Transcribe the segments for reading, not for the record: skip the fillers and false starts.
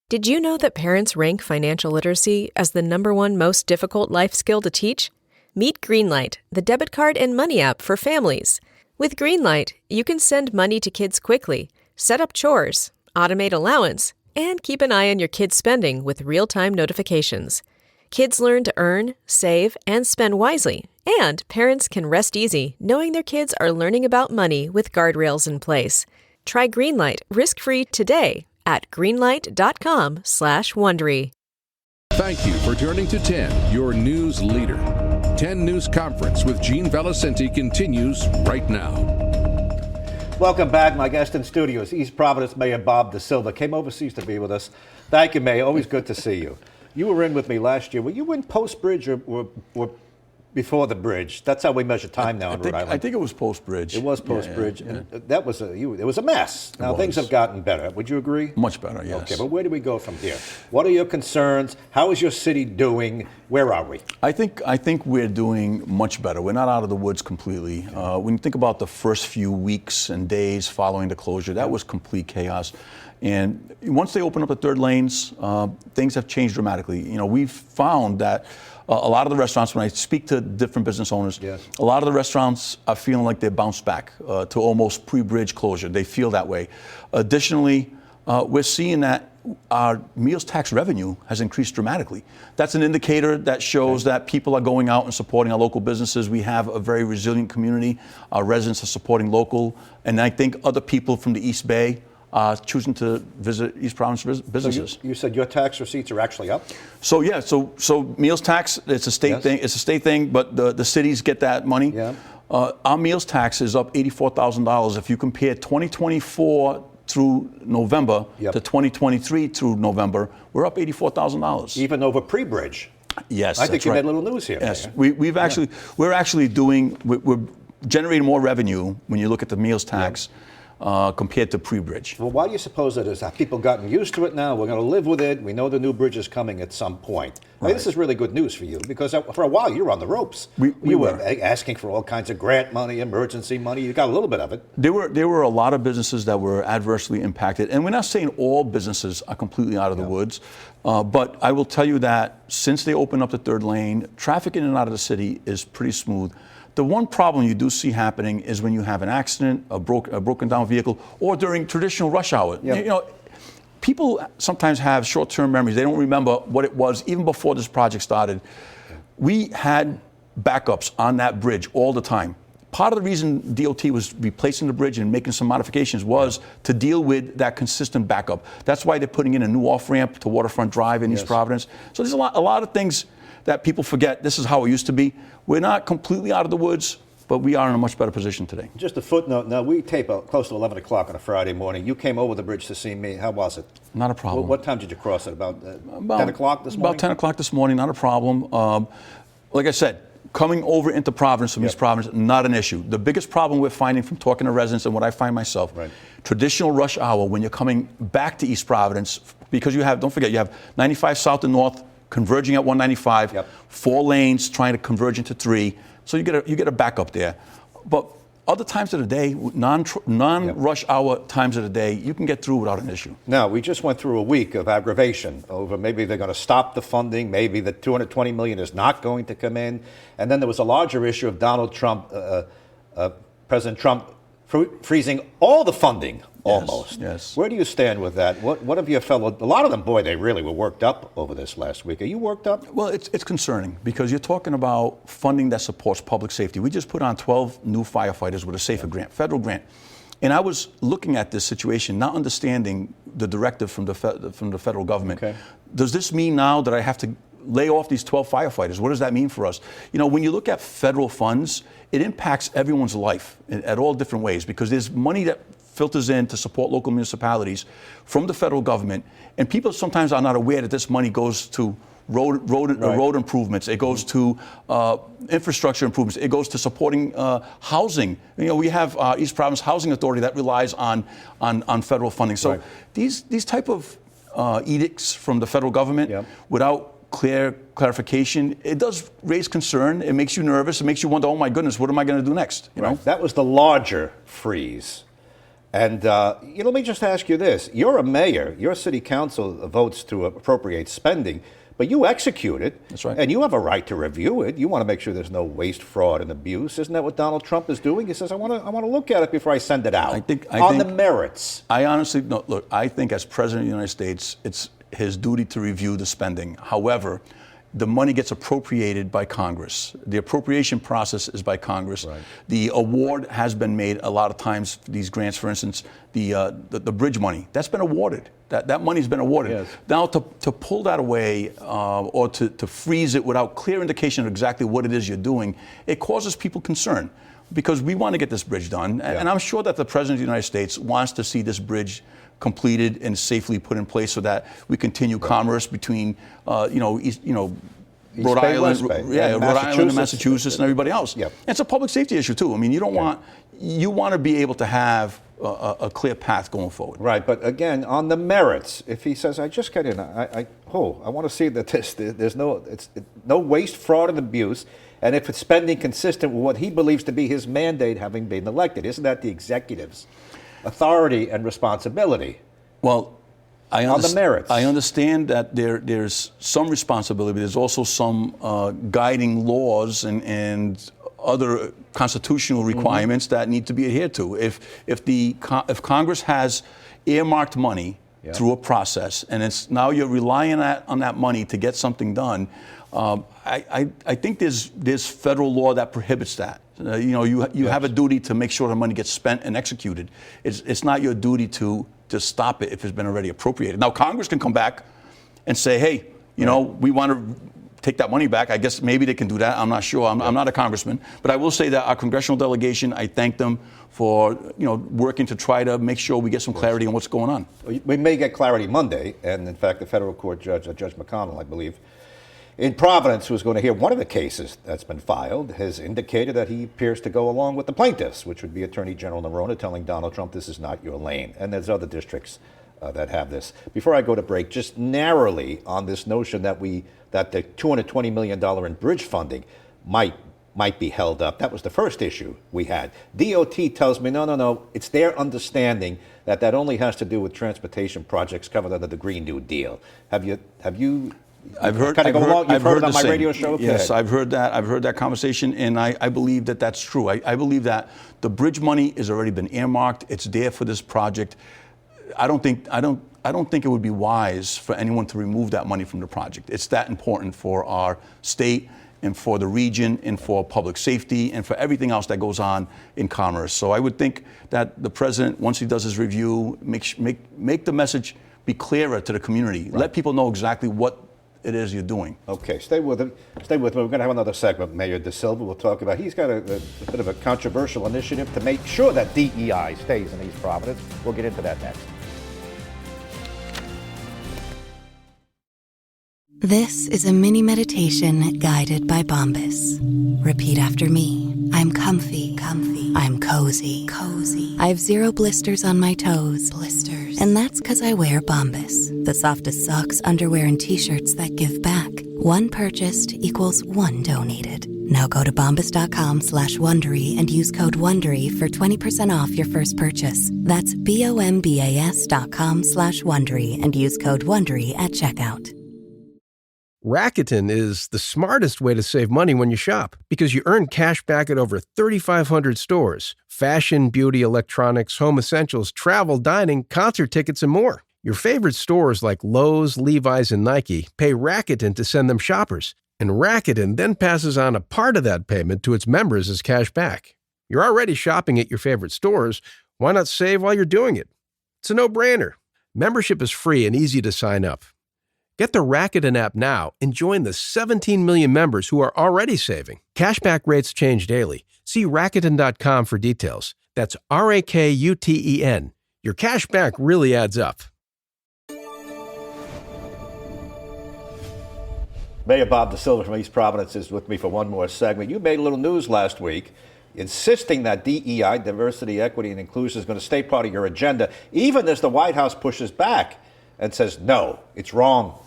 Did you know that parents rank financial literacy as the #1 most difficult life skill to teach? Meet Greenlight, the debit card and money app for families. With Greenlight, you can send money to kids quickly, set up chores, automate allowance, and keep an eye on your kids' spending with real-time notifications. Kids learn to earn, save, and spend wisely, and parents can rest easy knowing their kids are learning about money with guardrails in place. Try Greenlight risk-free today at greenlight.com/Wondery. Thank you for turning to 10, your news leader. 10 News Conference with Gene Valicenti continues right now. Welcome back. My guest in studio is East Providence Mayor Bob DaSilva. Came overseas to be with us. Thank you, Mayor. Always good to see you. You were in with me last year. Were you in post-bridge or before the bridge? That's how we measure time now in Rhode Island. I think it was post-bridge. It was post-bridge. Yeah. And that was it was a mess. Now things have gotten better. Would you agree? Much better, yes. Okay, but where do we go from here? What are your concerns? How is your city doing? Where are we? I think we're doing much better. We're not out of the woods completely. When you think about the first few weeks and days following the closure, that was complete chaos. And once they open up the third lanes, things have changed dramatically. You know, we've found that a lot of the restaurants, when I speak to different business owners, yes, a lot of the restaurants are feeling like they bounced back to almost pre-bridge closure. They feel that way. Additionally, we're seeing that our meals tax revenue has increased dramatically. That's an indicator that shows that people are going out and supporting our local businesses. We have a very resilient community. Our residents are supporting local, and I think other people from the East Bay choosing to visit East Providence businesses. So you said your tax receipts are actually up? So yeah, so meals tax, it's a state thing. It's a state thing, but the cities get that money. Yeah. Our meals tax is up $84,000. If you compare 2024 through November to 2023 through November, we're up $84,000. Even over pre-bridge. Yes, I think you made a little news here. Yes, we're generating more revenue when you look at the meals tax. Compared to pre-bridge. Well, why do you suppose that is? Have people gotten used to it now? We're going to live with it. We know the new bridge is coming at some point. Right. I mean, this is really good news for you because for a while you were on the ropes. We were asking for all kinds of grant money, emergency money. You got a little bit of it. There were a lot of businesses that were adversely impacted, and we're not saying all businesses are completely out of the woods, but I will tell you that since they opened up the third lane, traffic in and out of the city is pretty smooth. The one problem you do see happening is when you have an accident, a broken down vehicle, or during traditional rush hour. Yep. You know, people sometimes have short-term memories. They don't remember what it was even before this project started. We had backups on that bridge all the time. Part of the reason DOT was replacing the bridge and making some modifications was to deal with that consistent backup. That's why they're putting in a new off-ramp to Waterfront Drive in East Providence. So there's a lot of things that people forget. This is how it used to be. We're not completely out of the woods, but we are in a much better position today. Just a footnote. Now, we tape close to 11 o'clock on a Friday morning. You came over the bridge to see me. How was it? Not a problem. What time did you cross it? About 10 o'clock this morning? About 10 o'clock this morning, not a problem. Like I said, coming over into Providence from East Providence, not an issue. The biggest problem we're finding from talking to residents and what I find myself, traditional rush hour when you're coming back to East Providence, because don't forget, you have 95 south and north, converging at 195, 4 lanes trying to converge into 3, so you get a backup there. But other times of the day, non-rush hour times of the day, you can get through without an issue. Now, we just went through a week of aggravation over maybe they're going to stop the funding, maybe the $220 million is not going to come in, and then there was a larger issue of Donald Trump, President Trump, freezing all the funding. Almost. Yes. Where do you stand with that? What have your fellow? A lot of them, boy, they really were worked up over this last week. Are you worked up? Well, it's concerning because you're talking about funding that supports public safety. We just put on 12 new firefighters with a SAFER grant, federal grant. And I was looking at this situation, not understanding the directive from the federal government. Okay. Does this mean now that I have to lay off these 12 firefighters? What does that mean for us? You know, when you look at federal funds, it impacts everyone's life at all different ways because there's money that filters in to support local municipalities from the federal government, and people sometimes are not aware that this money goes to road improvements. It goes to infrastructure improvements. It goes to supporting housing. You know, we have East Providence Housing Authority that relies on federal funding. So these type of edicts from the federal government without clarification, it does raise concern. It makes you nervous. It makes you wonder, oh my goodness, what am I going to do next? You know? That was the larger freeze. And let me just ask you this. You're a mayor. Your city council votes to appropriate spending, but you execute it. That's right. And you have a right to review it. You want to make sure there's no waste, fraud, and abuse. Isn't that what Donald Trump is doing? He says, I want to look at it before I send it out. I think the merits. I honestly, no, look, I think as President of the United States, it's his duty to review the spending. However, the money gets appropriated by Congress. The appropriation process is by Congress. Right. The award has been made a lot of times. These grants, for instance, the bridge money, that's been awarded. That money's been awarded. Yes. Now to pull that away or to freeze it without clear indication of exactly what it is you're doing, it causes people concern because we want to get this bridge done. Yeah. And I'm sure that the President of the United States wants to see this bridge completed and safely put in place so that we continue commerce between, Rhode Island, Rhode Island and Massachusetts and everybody else. Yep. And it's a public safety issue too. I mean, you want to be able to have a clear path going forward. Right, but again, on the merits, if he says, I just got in, I want to see that there's no waste, fraud, and abuse, and if it's spending consistent with what he believes to be his mandate having been elected, isn't that the executive's authority and responsibility? Well, on the merits. I understand that there's some responsibility, but there's also some guiding laws and other constitutional requirements that need to be adhered to. If Congress has earmarked money through a process, and it's now you're relying on that money to get something done, I think there's federal law that prohibits that. You have a duty to make sure the money gets spent and executed. It's not your duty to stop it if it's been already appropriated. Now, Congress can come back and say, hey, we want to take that money back. I guess maybe they can do that. I'm not sure. I'm not a congressman. But I will say that our congressional delegation, I thank them for working to try to make sure we get some clarity on what's going on. We may get clarity Monday. And in fact, the federal court judge, Judge McConnell, I believe, in Providence, who's going to hear one of the cases that's been filed, has indicated that he appears to go along with the plaintiffs, which would be Attorney General Nerona telling Donald Trump this is not your lane. And there's other districts that have this. Before I go to break, just narrowly on this notion that the $220 million in bridge funding might be held up. That was the first issue we had. DOT tells me, no, it's their understanding that only has to do with transportation projects covered under the Green New Deal. Have you I've heard it on my radio show? Yes, I've heard that. I've heard that conversation, and I believe that that's true. I believe that the bridge money has already been earmarked. It's there for this project. I don't think it would be wise for anyone to remove that money from the project. It's that important for our state and for the region and for public safety and for everything else that goes on in commerce. So I would think that the president, once he does his review, make the message be clearer to the community. Right. Let people know exactly what it is you're doing. Okay, stay with me. We're going to have another segment, Mayor DaSilva. We'll talk about, he's got a bit of a controversial initiative to make sure that DEI stays in East Providence. We'll get into that next. This is a mini meditation guided by Bombas. Repeat after me. I'm comfy. I'm cozy. I have 0 blisters on my toes. And that's because I wear Bombas, the softest socks, underwear, and t-shirts that give back. One purchased equals one donated. Now go to bombas.com/Wondery and use code WONDERY for 20% off your first purchase. That's BOMBAS.com/Wondery and use code WONDERY at checkout. Rakuten is the smartest way to save money when you shop because you earn cash back at over 3,500 stores. Fashion, beauty, electronics, home essentials, travel, dining, concert tickets, and more. Your favorite stores like Lowe's, Levi's, and Nike pay Rakuten to send them shoppers. And Rakuten then passes on a part of that payment to its members as cash back. You're already shopping at your favorite stores. Why not save while you're doing it? It's a no-brainer. Membership is free and easy to sign up. Get the Rakuten app now and join the 17 million members who are already saving. Cashback rates change daily. See Rakuten.com for details. That's RAKUTEN. Your cashback really adds up. Mayor Bob DaSilva from East Providence is with me for one more segment. You made a little news last week insisting that DEI, diversity, equity, and inclusion, is going to stay part of your agenda, even as the White House pushes back and says, no, it's wrong.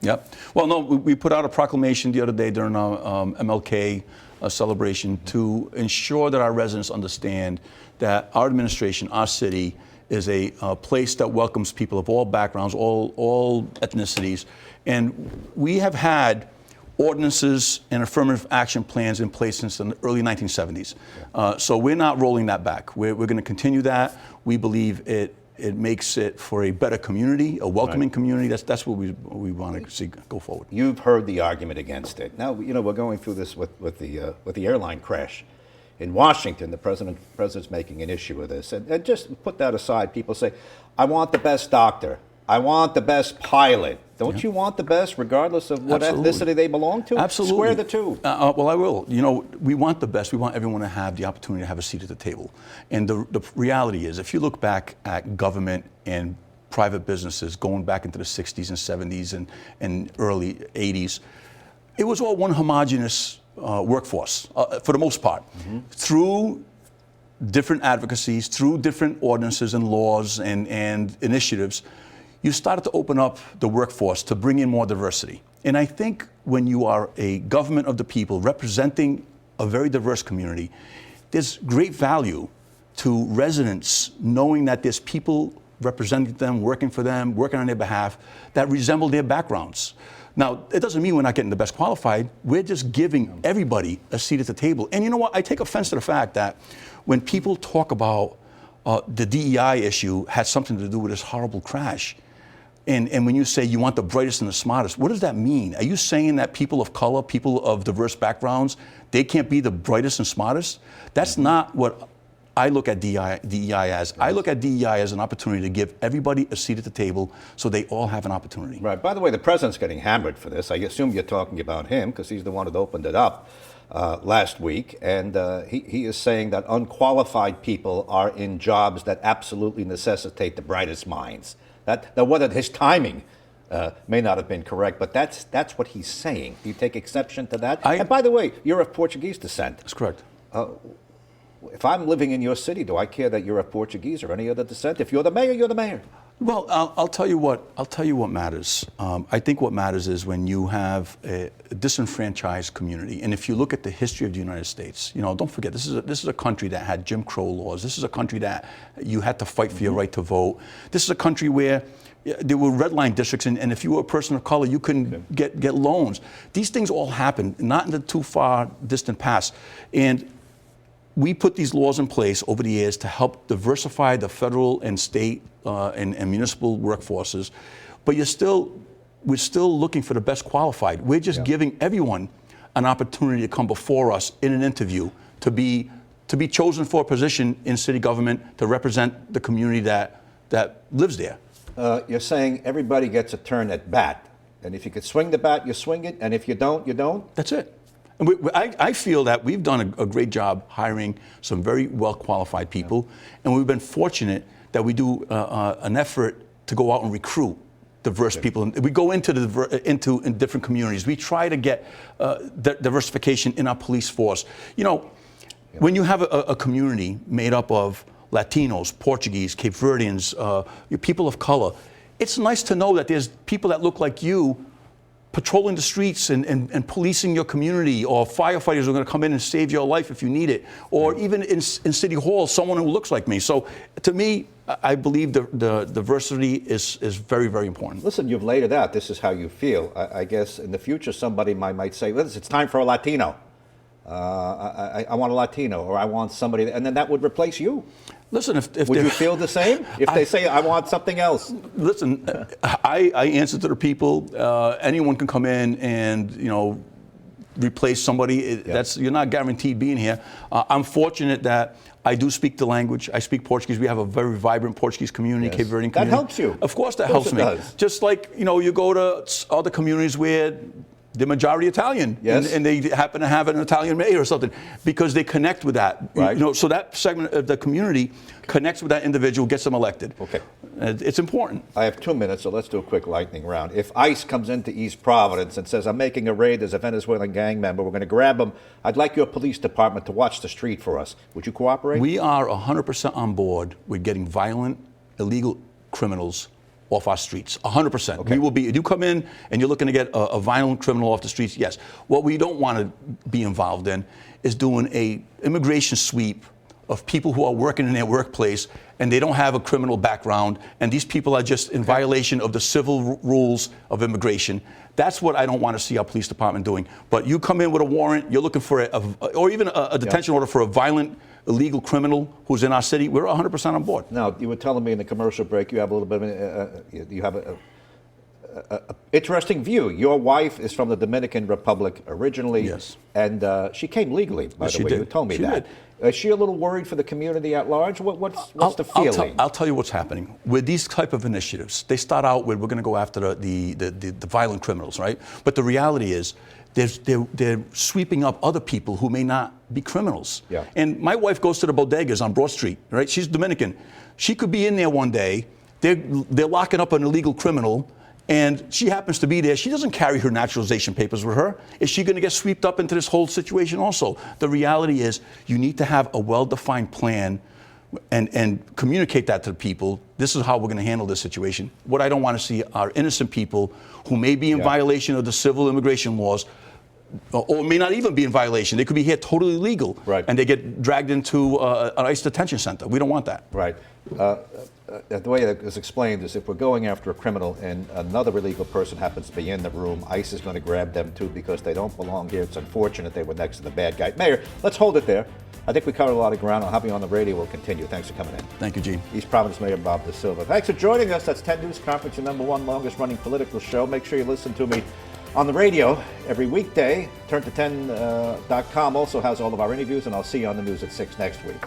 Yep. Well, no, we put out a proclamation the other day during our MLK celebration to ensure that our residents understand that our administration, our city, is a place that welcomes people of all backgrounds, all ethnicities. And we have had ordinances and affirmative action plans in place since the early 1970s. So we're not rolling that back. We're going to continue that. We believe it makes it for a better community, a welcoming community. That's what we want to see go forward. You've heard the argument against it. Now, we're going through this with the airline crash in Washington. The president's making an issue of this. And just put that aside. People say, I want the best doctor. I want the best pilot. Don't you want the best, regardless of what ethnicity they belong to? Absolutely. Square the two. Well, I will. We want the best. We want everyone to have the opportunity to have a seat at the table. And the reality is, if you look back at government and private businesses going back into the 60s and 70s and early 80s, it was all one homogenous workforce, for the most part. Through different advocacies, through different ordinances and laws and initiatives, you started to open up the workforce to bring in more diversity. And I think when you are a government of the people representing a very diverse community, there's great value to residents knowing that there's people representing them, working for them, working on their behalf, that resemble their backgrounds. Now, it doesn't mean we're not getting the best qualified. We're just giving everybody a seat at the table. And you know what? I take offense to the fact that when people talk about the DEI issue had something to do with this horrible crash, and when you say you want the brightest and the smartest, what does that mean? Are you saying that people of color, people of diverse backgrounds, they can't be the brightest and smartest? That's not what I look at DEI as. I look at DEI as an opportunity to give everybody a seat at the table so they all have an opportunity. Right. By the way, the president's getting hammered for this. I assume you're talking about him because he's the one that opened it up last week. And he is saying that unqualified people are in jobs that absolutely necessitate the brightest minds. Now, whether his timing may not have been correct, but that's what he's saying. Do you take exception to that? And by the way, you're of Portuguese descent. That's correct. If I'm living in your city, do I care that you're of Portuguese or any other descent? If you're the mayor, you're the mayor. Well, I'll tell you what. I'll tell you what matters. I think what matters is when you have a disenfranchised community, and if you look at the history of the United States, don't forget this is a country that had Jim Crow laws. This is a country that you had to fight for your right to vote. This is a country where there were red line districts, and if you were a person of color, you couldn't get loans. These things all happened, not in the too far distant past, and we put these laws in place over the years to help diversify the federal and state and municipal workforces, but we're still looking for the best qualified. We're just giving everyone an opportunity to come before us in an interview to be chosen for a position in city government to represent the community that lives there. You're saying everybody gets a turn at bat, and if you could swing the bat, you swing it, and if you don't, you don't? That's it. And I feel that we've done a great job hiring some very well-qualified people, and we've been fortunate that we do an effort to go out and recruit diverse people. And we go into in different communities. We try to get diversification in our police force. When you have a community made up of Latinos, Portuguese, Cape Verdeans, people of color, it's nice to know that there's people that look like you patrolling the streets and policing your community, or firefighters are going to come in and save your life if you need it, or even in City Hall, someone who looks like me. So to me, I believe the diversity is very, very important. Listen, you've laid it out. This is how you feel. I guess in the future somebody might say, listen, it's time for a Latino. I want a Latino, or I want somebody, and then that would replace you. Listen, if would you feel the same if they say I want something else? Listen, I answer to the people. Anyone can come in and replace somebody. You're not guaranteed being here. I'm fortunate that I do speak the language. I speak Portuguese. We have a very vibrant Portuguese community, Cape Verdean community. That helps you. Of course, that helps me. Does. Just like you go to other communities where the majority Italian, and they happen to have an Italian mayor or something, because they connect with that. Right. So that segment of the community connects with that individual, gets them elected. Okay. It's important. I have 2 minutes, so let's do a quick lightning round. If ICE comes into East Providence and says, I'm making a raid, there's a Venezuelan gang member, we're going to grab him, I'd like your police department to watch the street for us. Would you cooperate? We are 100% on board with getting violent, illegal criminals off our streets, 100%. Okay. We will be, if you come in and you're looking to get a violent criminal off the streets, yes. What we don't want to be involved in is doing a immigration sweep of people who are working in their workplace and they don't have a criminal background, and these people are just in violation of the civil rules of immigration. That's what I don't want to see our police department doing. But you come in with a warrant, you're looking for or even a detention order for a violent, illegal criminal who's in our city, we're 100% on board. Now, you were telling me in the commercial break you have a little bit of you have a interesting view. Your wife is from the Dominican Republic originally. Yes. And she came legally, by the way. Did. You told me She that. Is she a little worried for the community at large? What's the feeling? I'll tell you what's happening. With these type of initiatives, they start out with, we're going to go after the violent criminals, right? But the reality is, they're sweeping up other people who may not be criminals. Yeah. And my wife goes to the bodegas on Broad Street, right? She's Dominican. She could be in there one day. They're locking up an illegal criminal, and she happens to be there. She doesn't carry her naturalization papers with her. Is she going to get swept up into this whole situation also? The reality is, you need to have a well-defined plan and communicate that to the people. This is how we're going to handle this situation. What I don't want to see are innocent people who may be in violation of the civil immigration laws, or may not even be in violation. They could be here totally legal, right, and they get dragged into an ICE detention center. We don't want that. Right. The way it was explained is if we're going after a criminal and another illegal person happens to be in the room, ICE is going to grab them too because they don't belong here. It's unfortunate they were next to the bad guy. Mayor, let's hold it there. I think we covered a lot of ground. I'll have you on the radio. We'll continue. Thanks for coming in. Thank you, Gene. East Providence Mayor Bob DaSilva. Thanks for joining us. That's 10 News Conference, your #1 longest running political show. Make sure you listen to me on the radio every weekday. Turn to 10.com also has all of our interviews, and I'll see you on the news at 6 next week.